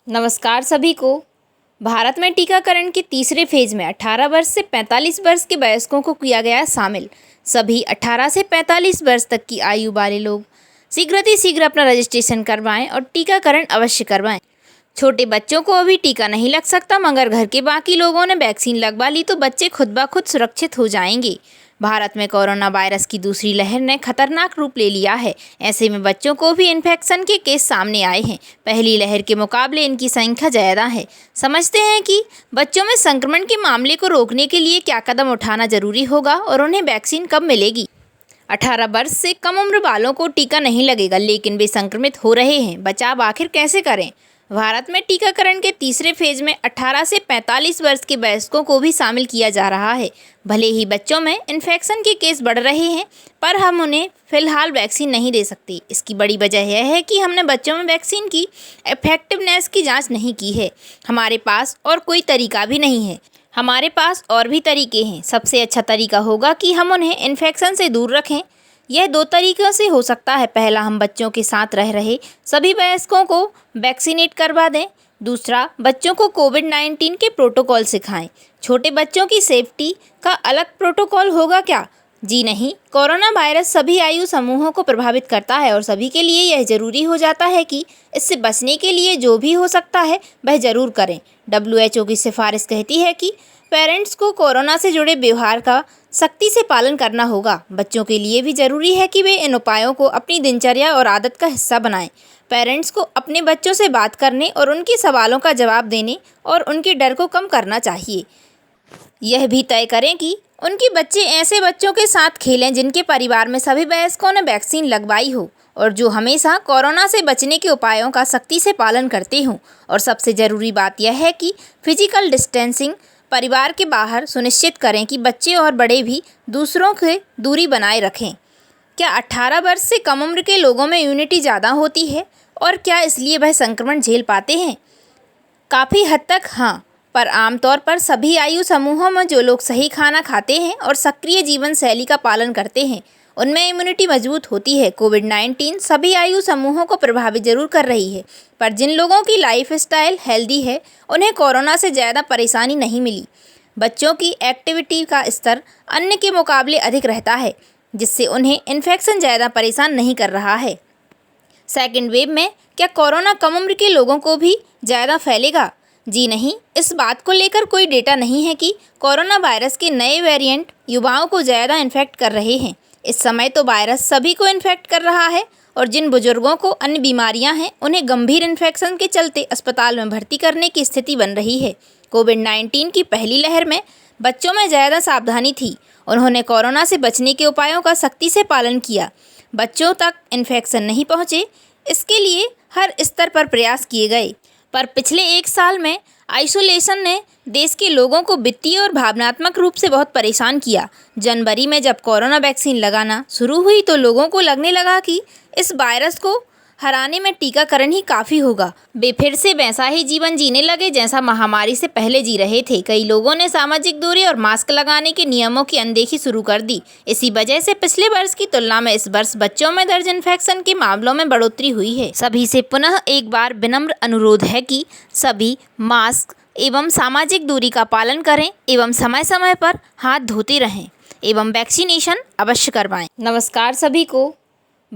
नमस्कार सभी को। भारत में टीकाकरण के तीसरे फेज में 18 वर्ष से 45 वर्ष के वयस्कों को किया गया शामिल। सभी 18 से 45 वर्ष तक की आयु वाले लोग शीघ्र अपना रजिस्ट्रेशन करवाएं और टीकाकरण अवश्य करवाएं। छोटे बच्चों को अभी टीका नहीं लग सकता, मगर घर के बाकी लोगों ने वैक्सीन लगवा ली तो बच्चे खुद ब खुद सुरक्षित हो जाएंगे। भारत में कोरोना वायरस की दूसरी लहर ने खतरनाक रूप ले लिया है। ऐसे में बच्चों को भी इन्फेक्शन के केस सामने आए हैं। पहली लहर के मुकाबले इनकी संख्या ज़्यादा है। समझते हैं कि बच्चों में संक्रमण के मामले को रोकने के लिए क्या कदम उठाना जरूरी होगा और उन्हें वैक्सीन कब मिलेगी। 18 वर्ष से कम उम्र वालों को टीका नहीं लगेगा, लेकिन वे संक्रमित हो रहे हैं। बचाव आखिर कैसे करें। भारत में टीकाकरण के तीसरे फेज में 18 से 45 वर्ष के वयस्कों को भी शामिल किया जा रहा है। भले ही बच्चों में इन्फेक्शन के केस बढ़ रहे हैं, पर हम उन्हें फिलहाल वैक्सीन नहीं दे सकते। इसकी बड़ी वजह यह है कि हमने बच्चों में वैक्सीन की इफेक्टिवनेस की जांच नहीं की है। हमारे पास और कोई तरीका भी नहीं है। हमारे पास और भी तरीके हैं। सबसे अच्छा तरीका होगा कि हम उन्हें इन्फेक्शन से दूर रखें। यह 2 तरीक़ों से हो सकता है। पहला, हम बच्चों के साथ रह रहे सभी वयस्कों को वैक्सीनेट करवा दें। दूसरा, बच्चों को कोविड-19 के प्रोटोकॉल सिखाएं। छोटे बच्चों की सेफ्टी का अलग प्रोटोकॉल होगा क्या? जी नहीं। कोरोना वायरस सभी आयु समूहों को प्रभावित करता है और सभी के लिए यह ज़रूरी हो जाता है कि इससे बचने के लिए जो भी हो सकता है वह ज़रूर करें। WHO की सिफारिश कहती है कि पेरेंट्स को कोरोना से जुड़े व्यवहार का सख्ती से पालन करना होगा। बच्चों के लिए भी ज़रूरी है कि वे इन उपायों को अपनी दिनचर्या और आदत का हिस्सा बनाएं। पेरेंट्स को अपने बच्चों से बात करने और उनके सवालों का जवाब देने और उनके डर को कम करना चाहिए। यह भी तय करें कि उनके बच्चे ऐसे बच्चों के साथ खेलें जिनके परिवार में सभी वयस्कों ने वैक्सीन लगवाई हो और जो हमेशा कोरोना से बचने के उपायों का सख्ती से पालन करते हों। और सबसे ज़रूरी बात यह है कि फिजिकल डिस्टेंसिंग परिवार के बाहर सुनिश्चित करें कि बच्चे और बड़े भी दूसरों से दूरी बनाए रखें। क्या 18 वर्ष से कम उम्र के लोगों में इम्यूनिटी ज़्यादा होती है और क्या इसलिए वह संक्रमण झेल पाते हैं? काफ़ी हद तक हाँ, पर आमतौर पर सभी आयु समूहों में जो लोग सही खाना खाते हैं और सक्रिय जीवन शैली का पालन करते हैं उनमें इम्यूनिटी मजबूत होती है। कोविड-19 सभी आयु समूहों को प्रभावित जरूर कर रही है, पर जिन लोगों की लाइफ स्टाइल हेल्दी है उन्हें कोरोना से ज़्यादा परेशानी नहीं मिली। बच्चों की एक्टिविटी का स्तर अन्य के मुकाबले अधिक रहता है, जिससे उन्हें इन्फेक्शन ज़्यादा परेशान नहीं कर रहा है। सेकेंड वेव में क्या कोरोना कम उम्र के लोगों को भी ज़्यादा फैलेगा? जी नहीं। इस बात को लेकर कोई डेटा नहीं है कि कोरोना वायरस के नए वेरिएंट युवाओं को ज़्यादा इन्फेक्ट कर रहे हैं। इस समय तो वायरस सभी को इन्फेक्ट कर रहा है और जिन बुजुर्गों को अन्य बीमारियां हैं उन्हें गंभीर इन्फेक्शन के चलते अस्पताल में भर्ती करने की स्थिति बन रही है। कोविड-19 की पहली लहर में बच्चों में ज़्यादा सावधानी थी। उन्होंने कोरोना से बचने के उपायों का सख्ती से पालन किया। बच्चों तक इन्फेक्शन नहीं पहुँचे, इसके लिए हर स्तर पर प्रयास किए गए। पर पिछले 1 साल में आइसोलेशन ने देश के लोगों को वित्तीय और भावनात्मक रूप से बहुत परेशान किया। जनवरी में जब कोरोना वैक्सीन लगाना शुरू हुई तो लोगों को लगने लगा कि इस वायरस को हराने में टीकाकरण ही काफ़ी होगा। वे फिर से वैसा ही जीवन जीने लगे जैसा महामारी से पहले जी रहे थे। कई लोगों ने सामाजिक दूरी और मास्क लगाने के नियमों की अनदेखी शुरू कर दी। इसी वजह से पिछले वर्ष की तुलना में इस वर्ष बच्चों में दर्ज इन्फेक्शन के मामलों में बढ़ोतरी हुई है। सभी से पुनः एक बार विनम्र अनुरोध है कि सभी मास्क एवं सामाजिक दूरी का पालन करें एवं समय समय पर हाथ धोते रहें एवं वैक्सीनेशन अवश्य करवाएं। नमस्कार सभी को।